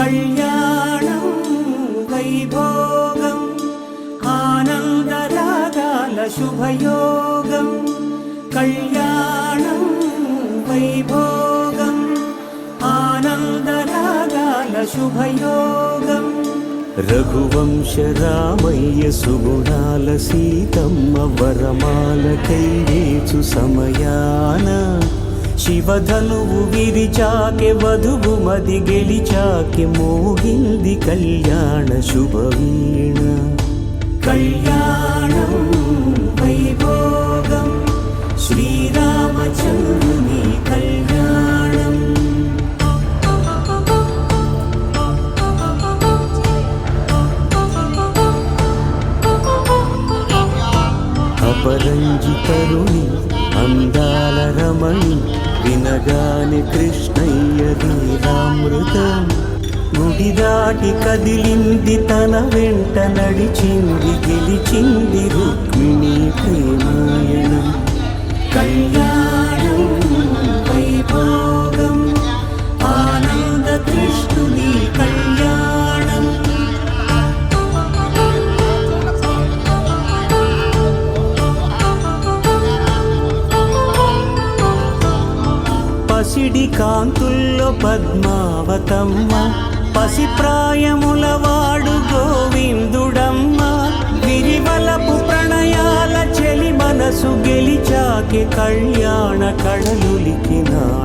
కళ్యాణం వైభోగం ఆనందరాగాల శుభయోగం కళ్యాణం వైభోగం ఆనందరాగాల శుభయోగం రఘువంశ రామయ్య సుగుణాల సీతమ్మ వరమాల కైవేచు సమయాన శివధనువు విరిచాకె వధువు మది గెలిచాకె మోగింది కళ్యాణ శుభవీణ కళ్యాణం వైభోగం శ్రీరామచంద్రుని కళ్యాణం అపరంజి తరుణి అందాల రమణి వినగాని కృష్ణయ్య లీలామృతం గుడి దాటి కదిలింది తన వెంట నడిచింది గెలిచింది రుక్మిణి ప్రేమాయణం కళ్యాణం వైభోగం ఆనంద కృష్ణుని కళ్యాణం పసిడి కాంతుల్లో పద్మావతమ్మ పసిప్రాయముల వాడు గోవిందుడమ్మ విరివలపు ప్రణయాల చెలి మనసు గెలిచాకె కళ్యాణ కళలులికినాడమ్మ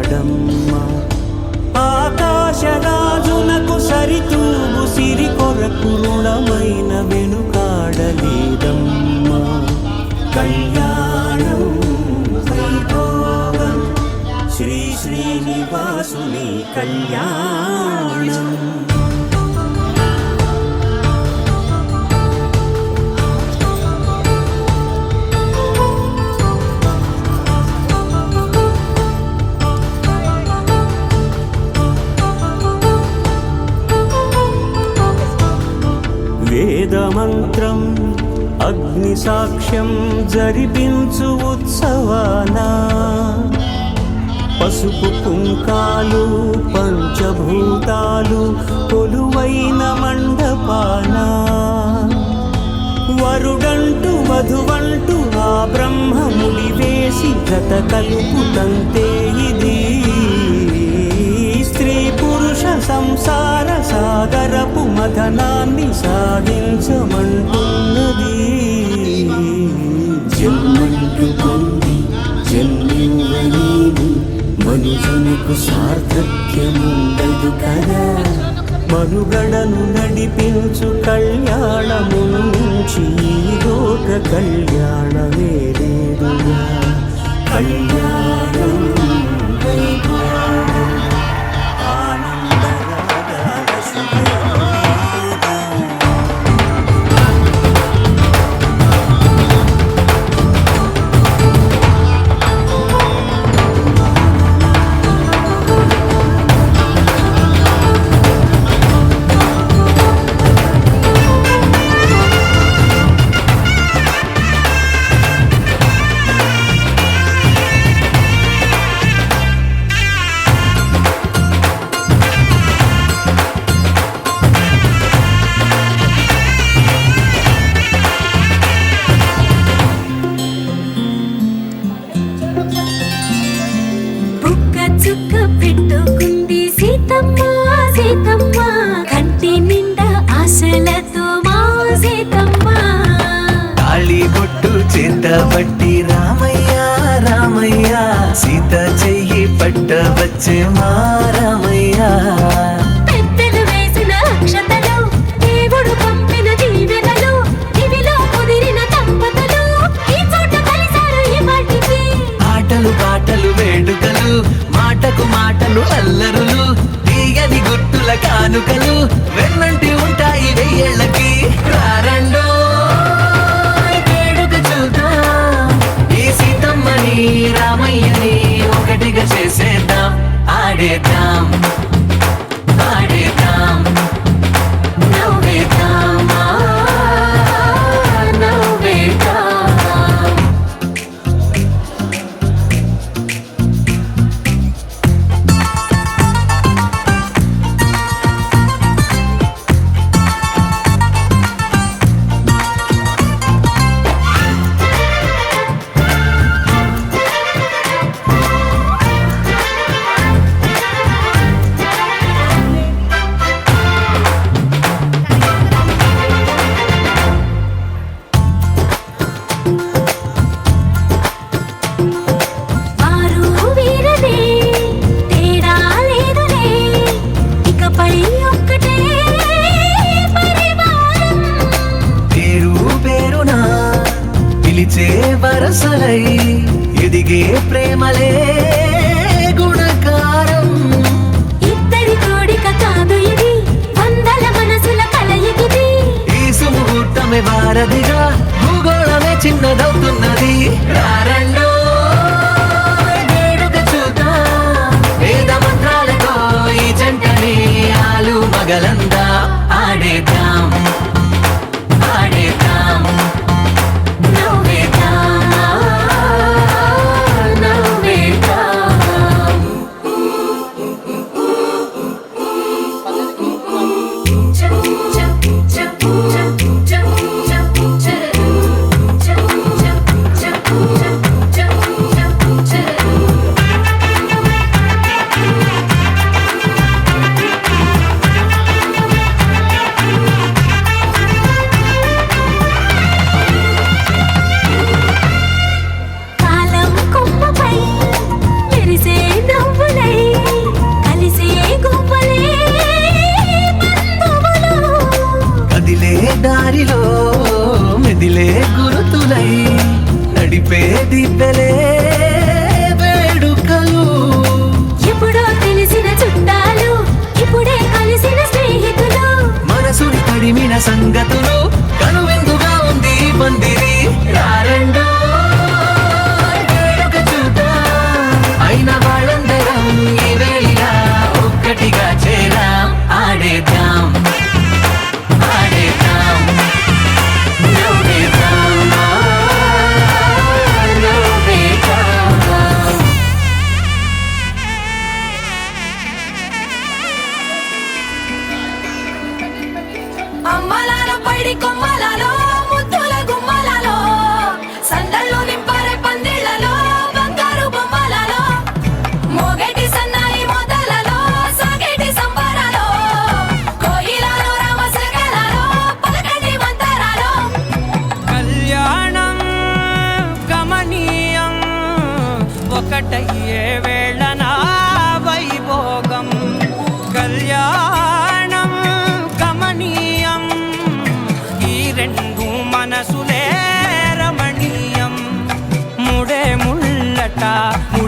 ఆకాశరాజునకు సరితూగు సిరి కొరకు రుణమైన వెనుకాడలేదమ్మ కళ్యాణం వైభోగం శ్రీ శ్రీనివాసుని కళ్యాణం వేదమంత్రం అగ్ని సాక్ష్యం జరిపించు ఉత్సవానా పసుపు కుంకాలు పంచభూతాలు కొలువైన మండపాన వరుడంటూ వధువంటూ ఆ బ్రహ్మముడి వేసి జత కలుపుతంతే ఇది స్త్రీ పురుష సంసార సాగరపు మథనాన్ని సాగించమంటున్నది జన్మంటూ పొంది జన్మించలేని మనుషునికి సార్థక్యముండదు కదా మనుగడను నడిపించు కళ్యాణము నుంచి లోక కళ్యాణమే లేదుగా కళ్యాణం వైభోగం ఆనందరాగాల శుభయోగం పట్టి రామయ్య రామయ్య సీత చెయ్యి పట్ట వచ్చే మా రామయ్య పెద్దలు వేసిన అక్షతలు దేవుడు పంపిన దీవెనలు ఇవిలో కుదిరిన దంపతులు ఈ చోట కలిసారు ఈ వాటికి ఆటలు పాటలు వేడుకలు మాటకు మాటలు అల్లరులు తీయని గుర్తుల కానుకలు వెన్నంటి ఉంటాయి వెయ్యేళ్ళకి రారండో రామయ్యని ఒకటిగా చేసేద్దాం ఆడేద్దాం ఆడేద్దాం నవ్వేద్దాం నవ్వేద్దాం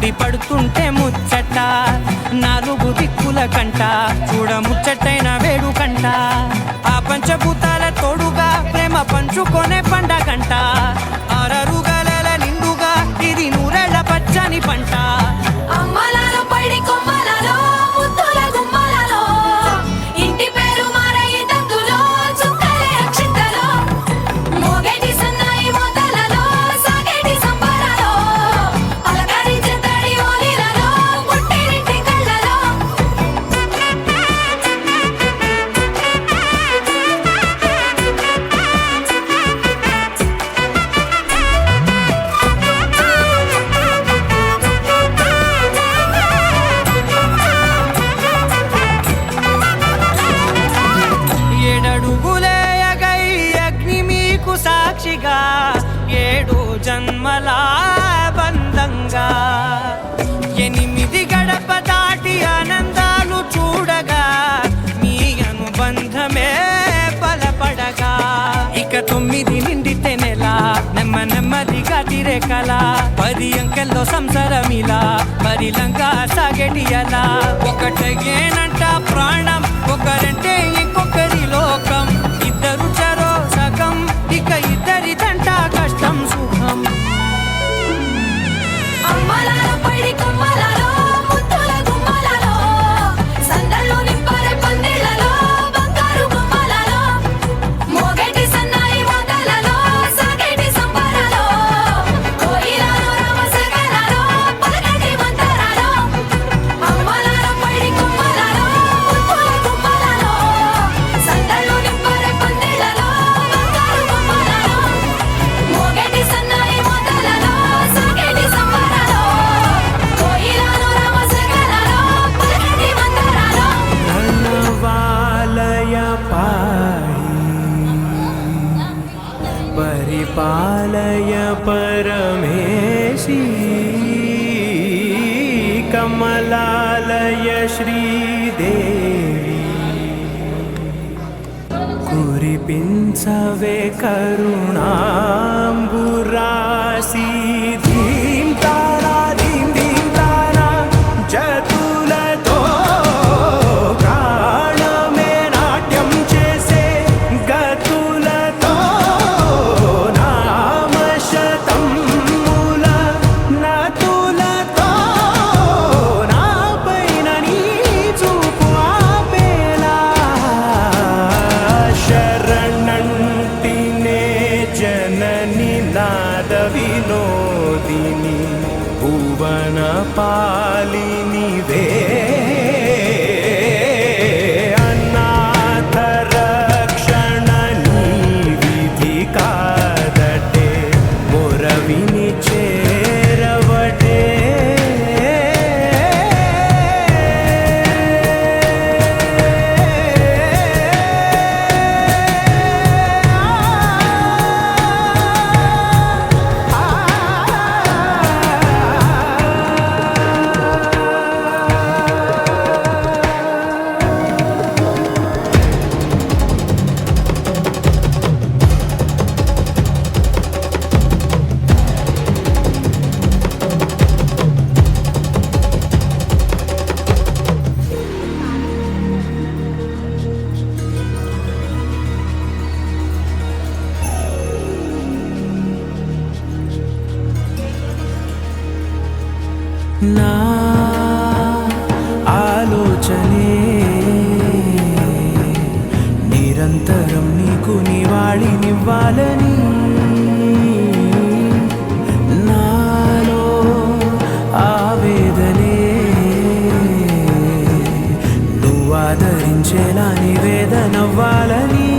ఉట్టి పడుతుంటే ముచ్చట నాలుగు దిక్కుల కంట చూడ ముచ్చటైన వేడు కంట ఆ పంచభూతాల తోడుగా ప్రేమ పంచుకొనే పండగంట ఆరరుగల నిండుగా ఇది నూరెళ్ళ పచ్చని పంట అమ్మలాలో పడి కొమ్మలలో ముద్దుల గుమ్మలలో ఇంటి పేరు మారయి దందులో చుక్కలే అక్షింతలో మోగేటి సన్నాయి మోతలలో సాగేటి సంబరాలో అలకరించే తడి ఓలిలలో పుట్టినింటి కళ్ళలో ఏడడుగులేయగై అగ్ని మీకు సాక్షిగా 7 జన్మల బంధంగా 8 గడప దాటి ఆనందాలు చూడగా మీ అనుబంధమే బలపడగా ఇక 9 నిండితే నెల నెమ్మదిగా తిరేకల 10 అంకెల్లో సంసారమిలా పరిలంగా సాగేటియలా ఒకటేనంట ప్రాణం ఒకరంటే ఇంకొకరి లోకం ఇద్దరు చరో సగం ఇక ఇద్దరిదంట కష్టం సుఖం అమ్మలాలో పడి కొమ్మలలో ముద్దుల గుమ్మలలో సందళ్ళు నింపరే పందిళ్ళలో బంగారు గుమ్మలలో మోగేటి సన్నాయి మోతలలో సాగేటి సంబరాలో కోయిలలో రామసగలలో పలకటి మంతరాలో అమ్మలాలో పడి కొమ్మలలో ముద్దుల గుమ్మలలో సందళ్ళు నింపరే పందిళ్ళలో బంగారు గుమ్మలలో మోగేటి సన్నాయి మోతలలో సాగేటి సంబరాలో కోయిలలో రామసగలలో పలకటి మంతరాలో రణవాలయ పాయి పరిపాలయ పరమేశీ కమలాలయ శ్రీదేవి కురిపించవే కరుణాంబురాసి ధీం తారా జతులతో ప్రాణమే నాట్యం చేసే గతులతో నామశతముల నతులతో నా పైన నీ చూపు ఆపేలా శరణంటినే జనని నాద వినోదిని భువన పాలినివే అనాథ రక్షణ నీ విధి కాదటే మొరవిని చేరవటే నా ఆలోచనే నిరంతరం నీకు నివాళినివ్వాలని నాలో ఆవేదనే నువ్వు ఆదరించేలా నివేదనవ్వాలని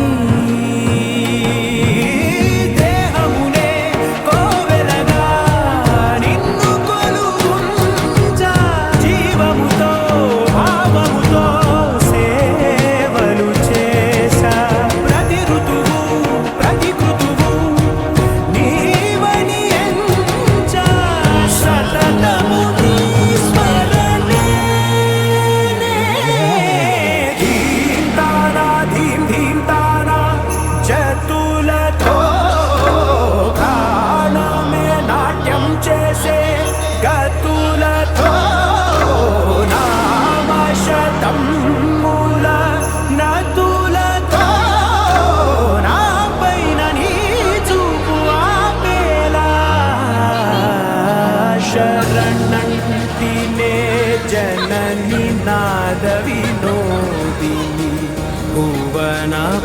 దేహమునే కోవెలగా నిన్ను కొలువుంచా జీవముతో భావముతో సేవలు చేశా ప్రతి ఋతువు ప్రతి కృతువు నీవని ఎంచా సతతము నీ స్మరణే ధీం తారా ధీం ధీం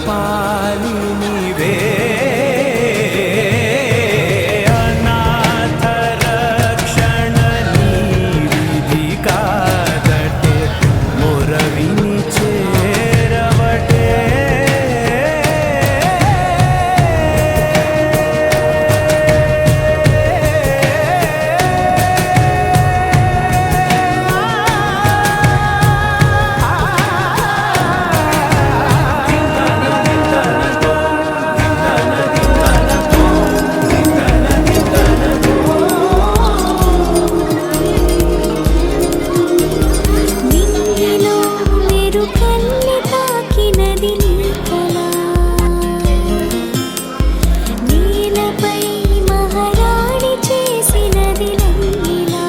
పాలి నీవే అనాథ రక్షణ నీ విధి కాదటే మొరవిని చేరవటే నిన్నిలో మెరుకల్లి తాకినది నీ కళ నీలపై మహారాణి చేసినది నన్నిలా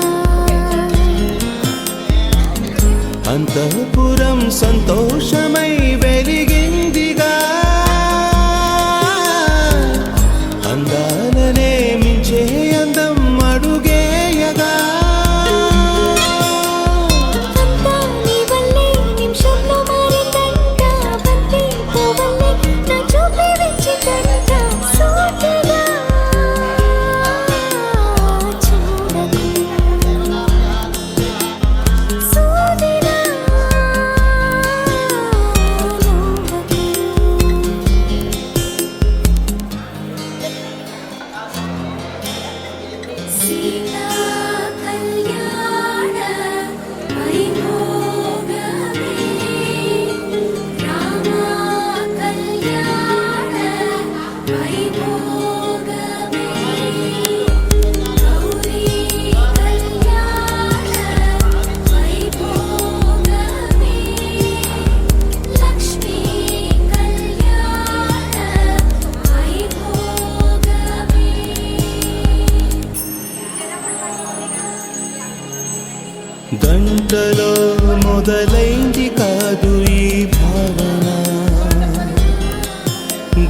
అంతఃపురం సంతోషమై వెలిగిందిగా అందాలనే మించే అందం అడుగేయగా అంతా నీ వల్లే నిమిషంలో మారిందంట బంతి పువ్వుల్లే నా చూపే విచ్చిదంట సూటిగా చూడకు సూదిలా నవ్వకు సీతా కళ్యాణ వైభోగమే రామ కళ్యాణ వైభోగమే గౌరీ కళ్యాణ వైభోగమే లక్ష్మీ కళ్యాణ వైభోగమే గంటలో మొదలైంది కాదు ఈ భావన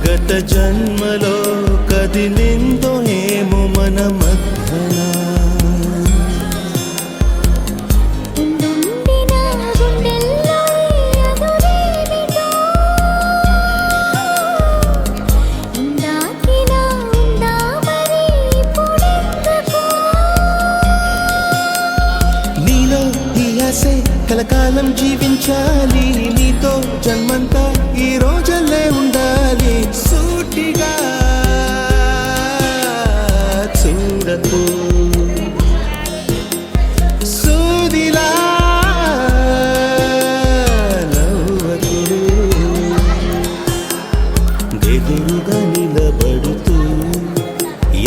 గత జన్మలో కదిలిందో ఏమో మన మధ్యన ఉండుండిన గుండెల్లో ఎదురేమిటో ఇందాకిన ఉందా మరి ఇప్పుడెందుకో నీలో ఈ ఆశే కలకాలం జీవించాలి నీతో జన్మంతా ఈ రోజల్లే ఉండాలి సూటిగా చూడకు సూదిలా నవ్వకు ఎదురుగా నిలబడుతూ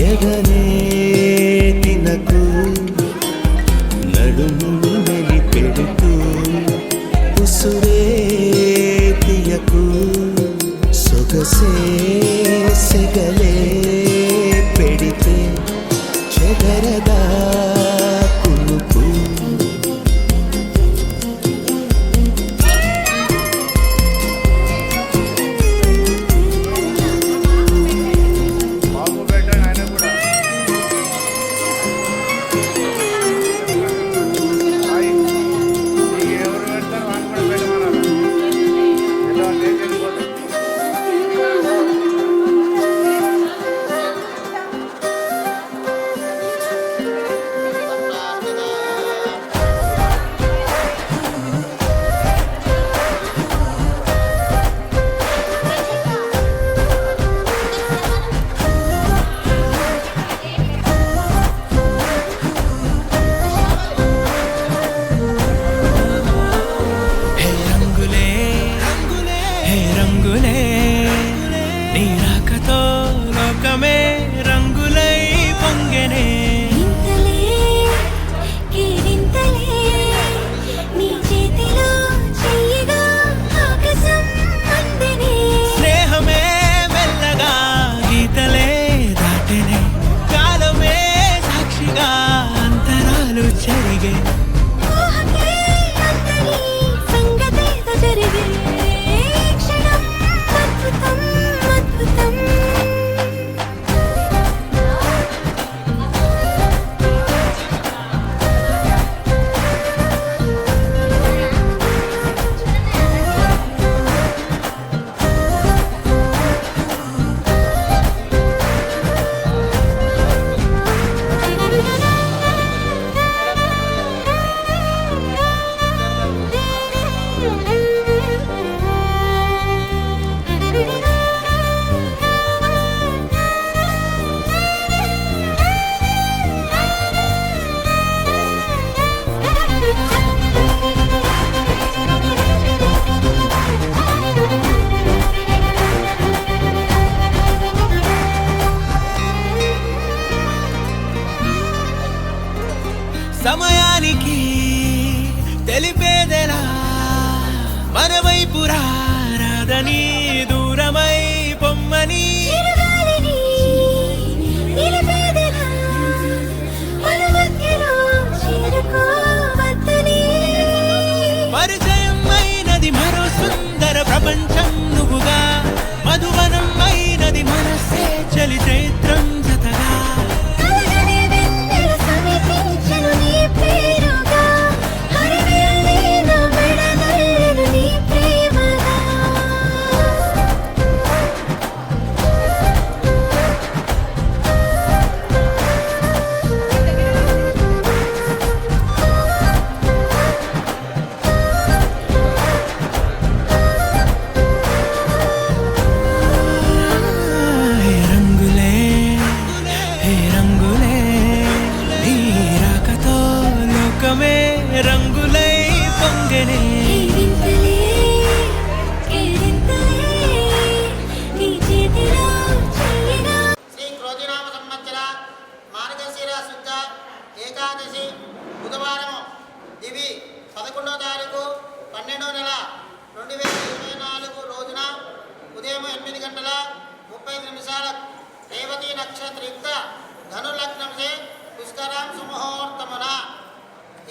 ఎగనే తినకు నడుము మెలిపెడుతూ ఉసురే తీయకు సొగసే సెగలే పెడితే చెదరదా కునుకు చేరని దూరమై పొమ్మని చిరుగాలిని నిలిపేదెలా మన మధ్యలో చేరుకోవద్దని పరిచయం అయినది మరో సుందర ప్రపంచం నువ్వుగా మధువనం అయినది మనసే చలి చైత్రం జతగా కలగనే వెన్నెల సమీపించెను నీ పేరుగా హరివేళే నా మెడనల్లెను నీ ప్రేమగా హే రంగులే హే రంగులే నీ రాకతో లోకమే రంగులై పొంగనే కేరింతలే కేరింతలే నీ చేతిలో చెయ్యగా శ్రీ క్రోధినామ సంవత్సర మార్గశిర శుద్ధ ఏకాదశి బుధవారము ఇవి 11వ తారీఖు 12వ నెల 2024 రోజున ఉదయం 8 గంటల 35 నిమిషాలకు రేవతి నక్షత్రయుక్త ధనులగ్నంసే పుష్కరం సుముహూర్తమున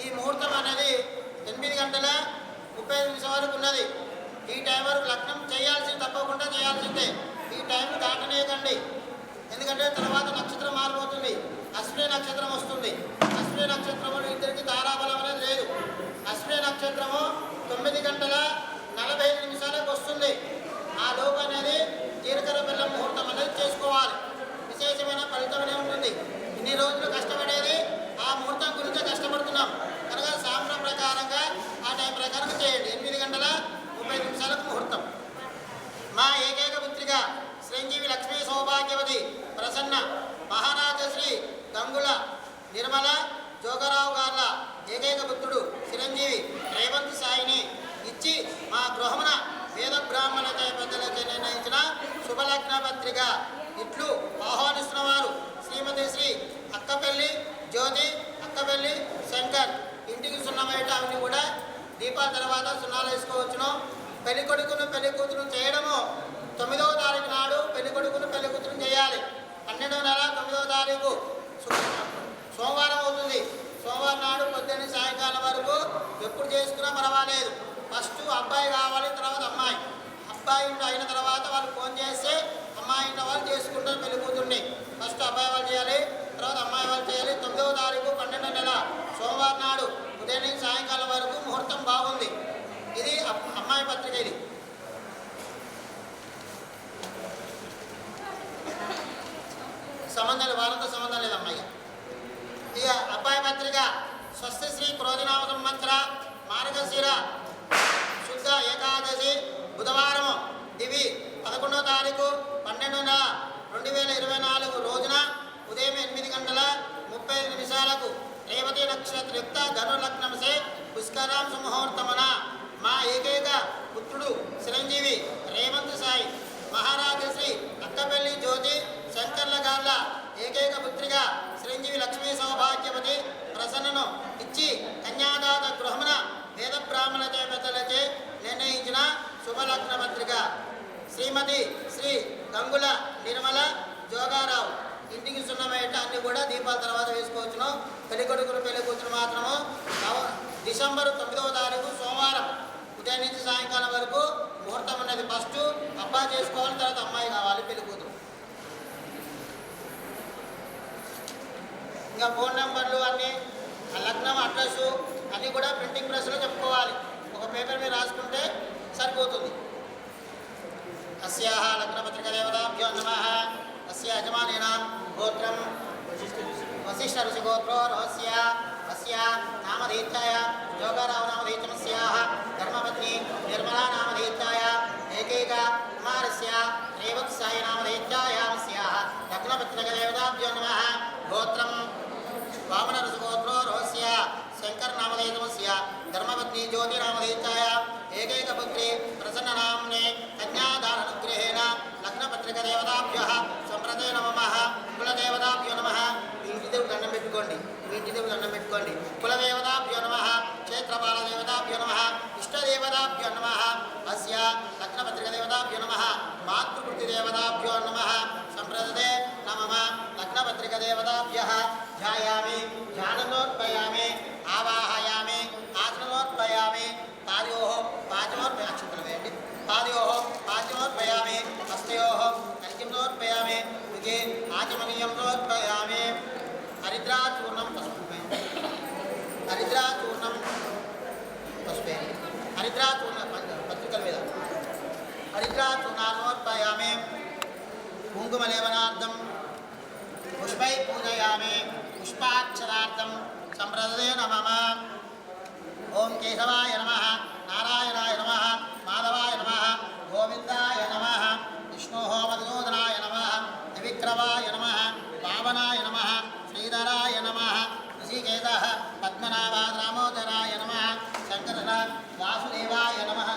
ఈ ముహూర్తం అనేది 8 గంటల 35 నిమిషాల వరకు ఉన్నది. ఈ టైం వరకు లగ్నం చేయాల్సింది తప్పకుండా చేయాల్సిందే. ఈ టైం దాటనేయకండి, ఎందుకంటే తర్వాత నక్షత్రం మారిపోతుంది. అశ్విని నక్షత్రం వస్తుంది. అశ్విని నక్షత్రము ఇద్దరికి తారాబలం అనేది లేదు. అశ్విని నక్షత్రము 9 గంటల 45 నిమిషాలకు వస్తుంది. ఆ లోపు అనేది జీలకర్ర బెల్లం ముహూర్తం అనేది చేసుకోవాలి. విశేషమైన ఫలితం అనేది ఉంటుంది. ఇన్ని రోజులు కష్టపడేది ఆ ముహూర్తం గురించి కష్టపడుతున్నాం కనుక శాస్త్ర ప్రకారంగా ఆ టైం ప్రకారం చేయండి. 8 గంటల 30 నిమిషాలకు ముహూర్తం. మా ఏకైక పుత్రిక శ్రీంజీవి లక్ష్మీ సౌభాగ్యవతి ప్రసన్న మహారాజశ్రీ గంగుల నిర్మల జోగరావు గార్ల ఏకైక పుత్రుడు చిరంజీవి రేవంత్ సాయిని ఇచ్చి మా గృహమున వేద బ్రాహ్మణ పెద్దలచే నిర్ణయించిన శుభలగ్న పత్రిక ఇట్లు ఆహ్వానిస్తున్న వారు శ్రీమతి శ్రీ అక్కపల్లి జ్యోతి అక్కపల్లి శంకర్. ఇంటికి సున్నమేట అవన్నీ కూడా దీపాల తర్వాత సున్నాలు వేసుకోవచ్చును. పెళ్లి కొడుకును పెళ్లి కూతురు చేయడము 9వ తారీఖు నాడు పెళ్లి కొడుకును పెళ్లి కూతురు చేయాలి. 12వ నెల 9వ తారీఖు సోమవారం అవుతుంది. సోమవారం నాడు పొద్దున్న సాయంకాలం వరకు ఎప్పుడు చేసుకున్నా పర్వాలేదు. ఫస్ట్ అబ్బాయి కావాలి, తర్వాత అమ్మాయి. అబ్బాయి అయిన తర్వాత వాళ్ళు ఫోన్ చేస్తే అమ్మాయి ఇంట్లో వాళ్ళు చేసుకుంటారు పెళ్లి కూతుర్ని. ఫస్ట్ అబ్బాయి వాళ్ళు చేయాలి, తర్వాత అమ్మాయి వాళ్ళు చేయాలి. 9వ తారీఖు 12వ నెల సోమవారం నాడు ఉదయం నుంచి సాయంకాలం వరకు ముహూర్తం బాగుంది. ఇది అమ్మాయి పత్రిక. ఇది సంబంధాలు వాళ్ళతో సంబంధం లేదు అమ్మాయి. ఇక అబ్బాయి పత్రిక స్వస్తి శ్రీ క్రోధినామ సంవత్సర మార్గశిర శుద్ధ ఏకాదశి బుధవారము ఇవి 11వ తారీఖు 12వ నెల 2024 రోజున ఉదయం 8 గంటల 35 నిమిషాలకు రేవతి నక్షత్రయుక్త ధనులగ్నంసే పుష్కరం సుముహూర్తమున మా ఏకైక పుత్రుడు చిరంజీవి రేవంత్ సాయి మహారాజశ్రీ అక్కపల్లి జ్యోతి శంకర్ల గార్ల ఏకైక పుత్రిక చిరంజీవి లక్ష్మీ సౌభాగ్యవతి ప్రసన్నను ఇచ్చి కన్యాదాత గృహమున వేద బ్రాహ్మణ పెద్దలచే నిర్ణయించిన శుభలగ్న పత్రిక శ్రీమతి శ్రీ గంగుల నిర్మల జోగారావు. ఇంటికి సున్నమేట అన్ని కూడా దీపాల తర్వాత వేసుకోవచ్చును. పెళ్లి కొడుకులు పెళ్లి కూతురు మాత్రము డిసెంబర్ 9వ తారీఖు సోమవారం ఉదయం నుంచి సాయంకాలం వరకు ముహూర్తం ఉన్నది. ఫస్ట్ అబ్బాయి చేసుకోవాలి, తర్వాత అమ్మాయి కావాలి పెళ్లి కూతురు. ఇంకా ఫోన్ నెంబర్లు అన్నీ లగ్నం అడ్రస్సు అన్నీ కూడా ప్రింటింగ్ ప్రెస్లో చెప్పుకోవాలి. ఒక పేపర్ మీద రాసుకుంటే సరిపోతుంది. అస్యాహ లగ్నపత్రిక దేవతాభ్యో నమః. అస్య యజమానేనాం గోత్రం వశిష్ఠ ఋషిగోత్రో రహస్య అస్య నామధీత్యాయ జోగారావు నామధీత్యమస్యాః ధర్మపత్ని నిర్మలా నామధీత్యాయ ఏకైక కుమారస్య రేవత్ సాయి నామధీత్యాయామస్యాః లగ్నపత్రిక దేవతాభ్యో నమః. గోత్రం వామన ఋషిగోత్రో రహస్య శంకర్ నామధేయమస్య ధర్మపత్ని జ్యోతి నామధేయాయ ఏకైక పుత్రి ప్రసన్న నామ్నే కన్యాదాననుగ్రహేణ లగ్నపత్రిక దేవతాభ్యః సంప్రదే నమః. కులదేవతాభ్యో నమః. ఇంటి దేవుడు దండం పెట్టుకోండి, ఇంటి దేవుడు దండం పెట్టుకోండి. కులదేవతాభ్యో నమః. క్షేత్రపాల नमः मातृकृतिदेवताभ्यो नमः सम्प्रदते नमः लग्नपत्रिकदेवताभ्यः ध्यायामि ध्यानतोत्पयामि आवाहयामि आसनोत्पयामि पादयोः पाचमोत्पयामि पादयोः पाचमोत्पयामि हस्तयोः अर्घ्यमोत्पयामि मुखे आचमनीयं समर्पयामि हरिद्राचूर्णं पशुपे हरिद्राचूर्णं पशुपे हरिद्राचूर्ण पत्रिकल మీద हरिद्राचूर्णान्नोत्पयामि कुङ्कुमलेपनार्थं पुष्पै पूजयामि पुष्पाक्षरार्थं सम्प्रदते नमः ओम केशवाय नमः नारायणाय नमः माधवाय नमः गोविन्दाय नमः विष्णोः मधुसूदनाय नमः त्रिविक्रमाय नमः पावनाय नमः श्रीधराय नमः ऋषिकेशः पद्मनाभः दामोदराय नमः शङ्करः वासुदेवाय नमः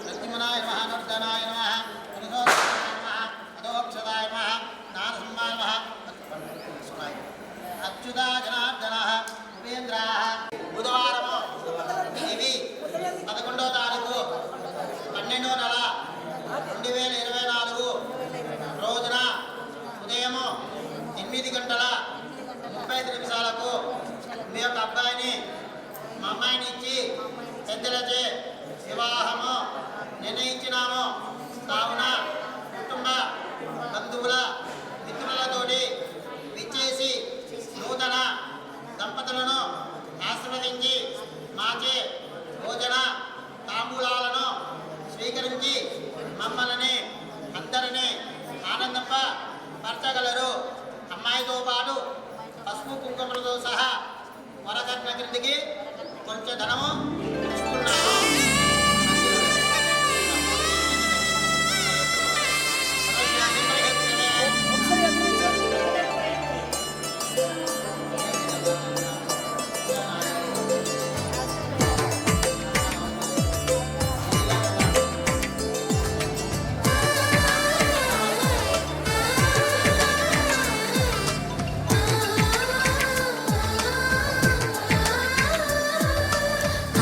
नृसिंहाय नमः नर्दनाय नमः पुरुषोत्तमाय नमः अधोक्षदाय नमः नारसिंहाय नमः अच्युता जनार्दनः ఉపేంద్రాः బుధవారము ఇవి 11వ తారీఖు 12వ నెల 2024 రోజున ఉదయం 8 గంటల 35 నిమిషాలకు మీ యొక్క అబ్బాయిని మా అమ్మాయిని ఇచ్చి పెద్దలచే వివాహము నిర్ణయించినాము కావున కుటుంబ బంధువుల మిత్రులతోటి విచ్చేసి నూతన దంపతులను ఆశీర్వదించి మాచే భోజన తాంబూలాలను స్వీకరించి మమ్మల్ని అందరినీ ఆనందింపపరచగలరు. అమ్మాయితో పాటు పసుపు కుంకుమలతో సహా వరకట్న క్రిందికి కొంచెం ధనము ఇస్తున్నాము.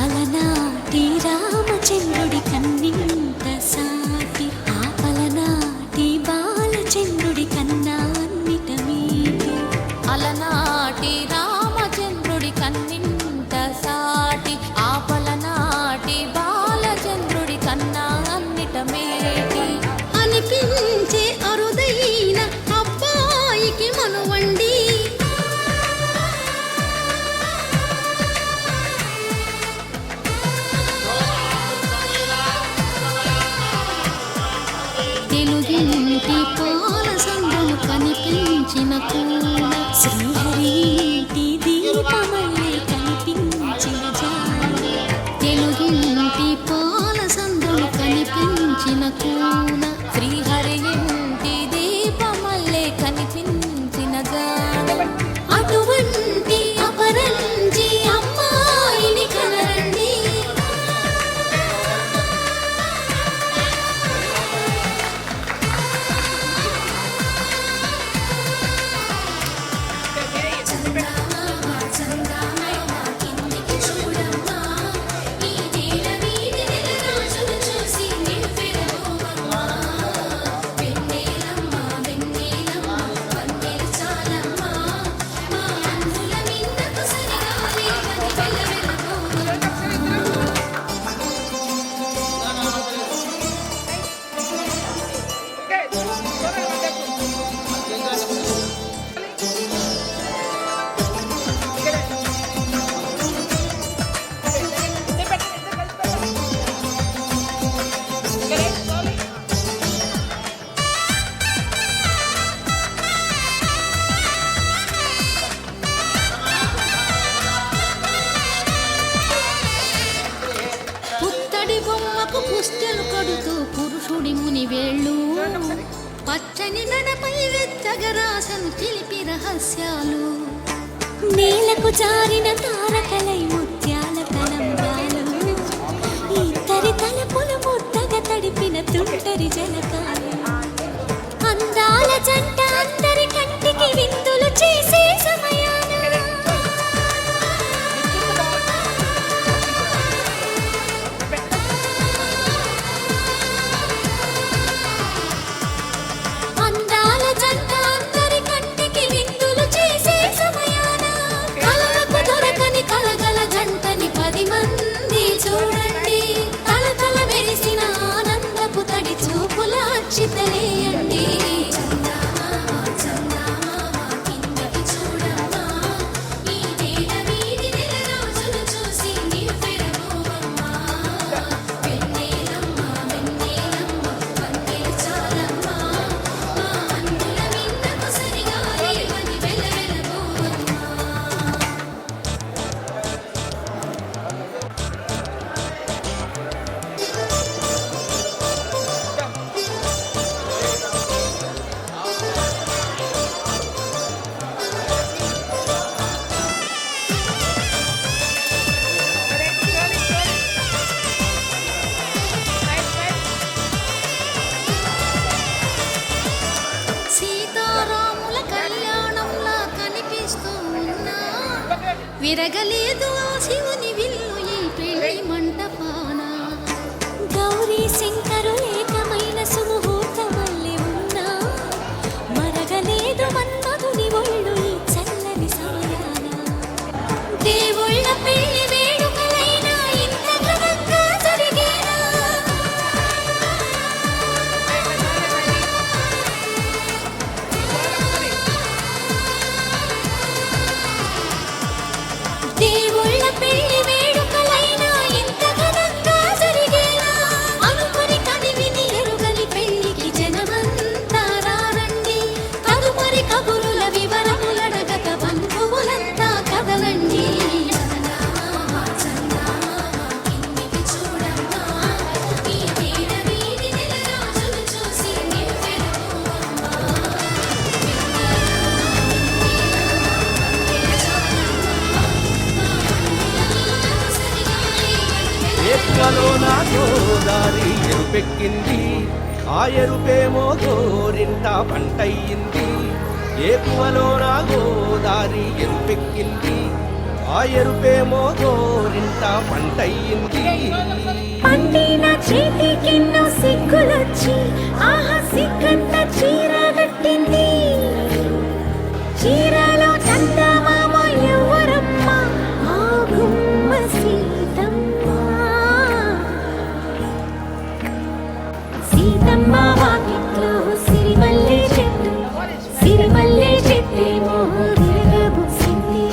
అలనాటి రామచంద్రుడి కన్నింత సాటి ఆపలనాటి బాలచంద్రుడి కన్నా అన్నిట మీటి అలనాటి రామచంద్రుడి కన్నింత సాటి ఆపలనాటి బాలచంద్రుడి కన్నా అన్నిట మేటి అనిపించే అరుదైన అబ్బాయికి మనువండి తెలుగింటి పాల సందులు కనిపించిన కూన శ్రీహరి ఇంటి దీపమల్లే కనిపించిన జాడ తెలుగింటి పాల సందులు కనిపించిన కూన శ్రీహరి ఇంటి దీపమల్లే కనిపించిన జాడ అటువంటి అపరంజి అమ్మాయిని కనరండి పుత్తడి బొమ్మకు పుస్తెలు కడుతూ పురుషుడి ముని వేళ్ళు పచ్చని మెడపై వెచ్చగా రాసను చిలిపి రహస్యాలు నేలకు జారిన తారకలై ముత్యాల తలంబ్రాలు ఇద్దరి తలపులు ముద్దగా తడిపిన తుంటరి జలకాలు అందాల జంట అందరి కంటికి విందులు చేసే సమయాన చెరగలేదు ఆ శివుని విల్లు ఈ పెళ్లి మంటపాన. గౌరీ శంకరు ఏకమైన సుముహూర్తమల్లి ఉన్నా మరగలేదు మన్మధుని ఒళ్ళు ఈ చల్లని సమయాన. దేవుళ్ళ పెళ్లి వేడుకలైనా ఇంత ఘనంగా జరిగేనా? దేవుళ్ళ పెళ్లి వేడుకలైనా ఇంత ఘనంగా జరిగేనా? అనుకుని కనివిని ఎరుగని పెళ్లికి జనమంతా రారండి. తదుపరి కబురుల వివరములడగక బంధువులంతా కదలండి. కిందికి చూడమ్మా, ఈ వీర వీధి నెలరాజులు చూసి నివ్వెరపోవమ్మా. ఏకలో నా గోదారి ఎరుపెక్కింది, ఆ ఎరుపేమో గోరింట పంటయ్యింది. ఏకువలో నా గోదారి ఎరుపెక్కింది, ఆ ఎరుపేమో గోరింట పంటయ్యింది. పండిన చేతికెన్నో సిగ్గులొచ్చి ఆహా సిగ్గంత చీర కట్టింది. చీరలో చందమామ ఎవరమ్మ? ఆ గుమ్మ సీతమ్మ. సీతమ్మ వాకిట్లో సిరిమల్లె చెట్టు, సిరిమల్లె చెట్టేమో విరగబూసింది.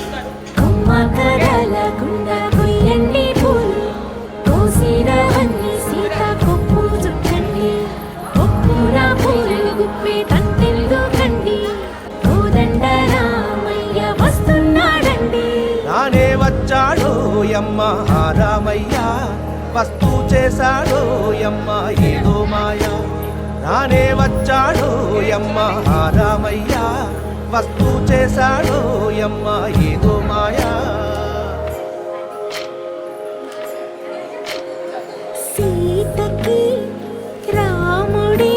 కొమ్మ కదలకుండా కొయ్యండి పూలు, కోసిరవన్నీ సీత కొప్పు చుట్టండి. కొప్పున పూలు గుప్పే తంతెందుకండి, కోదండ రామయ్య వస్తున్నాడండి. నానే వచ్చాడో యమ్మ ఆ రామయ్య, వస్తూ చేశాడో యమ్మ ఏదో మాయ. నానే వచ్చాడో యమ్మ ఆ రామయ్య, వస్తూ చేశాడో యమ్మ ఏదో మాయా. సీతకి రాముడే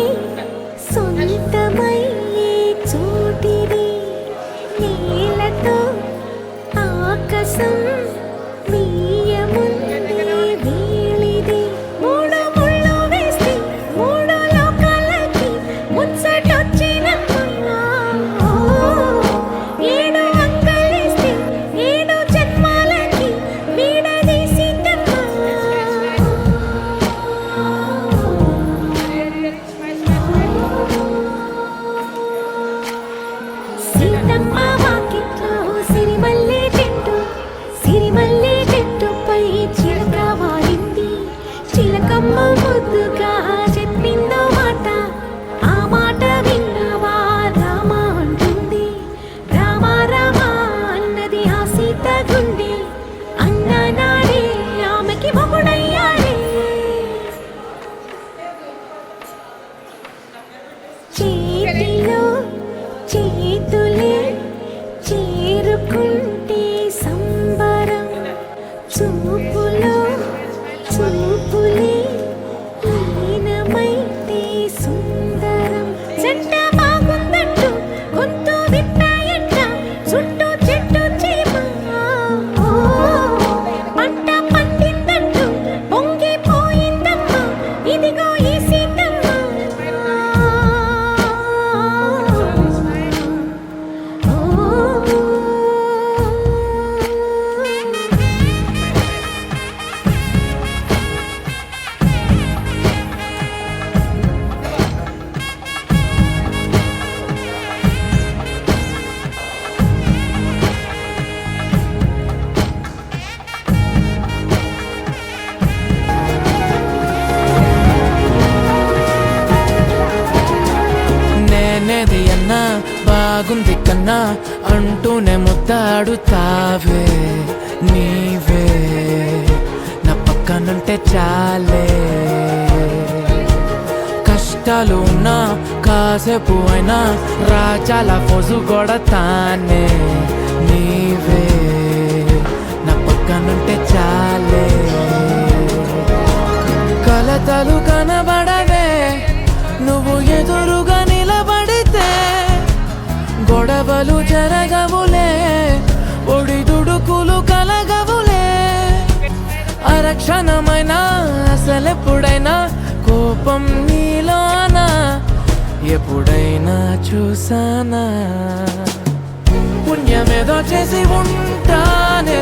సొంతమయ్యే చోటిది. నేలతో ఆకాశం వీయముందే వీలిది. మూడు ముళ్ళు వేస్తే మూడు లోకాలకి ముచ్చటొచ్చినమ్మా. ఏడు అంగలేస్తే ఏడు జన్మాలకి వీడదీసిందమ్మా. సీతమ్మ వాకిట్లో సిరిమల్లె చెట్టు, సిరిమల్లె చెట్టుపై చిలక వాలింది. చిలకమ్మ ముద్దుగా చెప్పిందో మాట, ఆ మాట విన్నవా రామ అంటుంది. రామ రామ అన్నది ఆ సీత గుండె, అన్న నాడే ఆమెకి మొగుడయ్యాడే. చేతిలో చేతులే చేరుకుంటే సంబరం, చూపులో చూపులే లీనమైతే సుందరం. జంట బాగుందంటూ గొంతు విప్పాయంట చుట్టూ చెట్టు చీమ. పంట పండిందంటూ పొంగిపోయిందమ్మా, ఇదిగో ఈ సీతమ్మ. నేనేది అన్నా బాగుంది కన్నా అంటూనే ముద్దాడుతావే నీవే. నా పక్కనుంటే చాలే, కష్టాలు ఉన్నా కాసేపు అయినా రాజాల ఫోజు కొడతానే నీవే. నా పక్కనుంటే చాలే, కలతలు కనబడవే నువ్వు ఎదురుగా నిలబడితే. గొడవలు జరగవులే ఒడిదుడుకులు నలగవులే అరక్షణమైనా అసలెప్పుడైనా కోపం నీలోనా ఎప్పుడైనా చూసానా పుణ్యమేదో చేసి ఉంటానే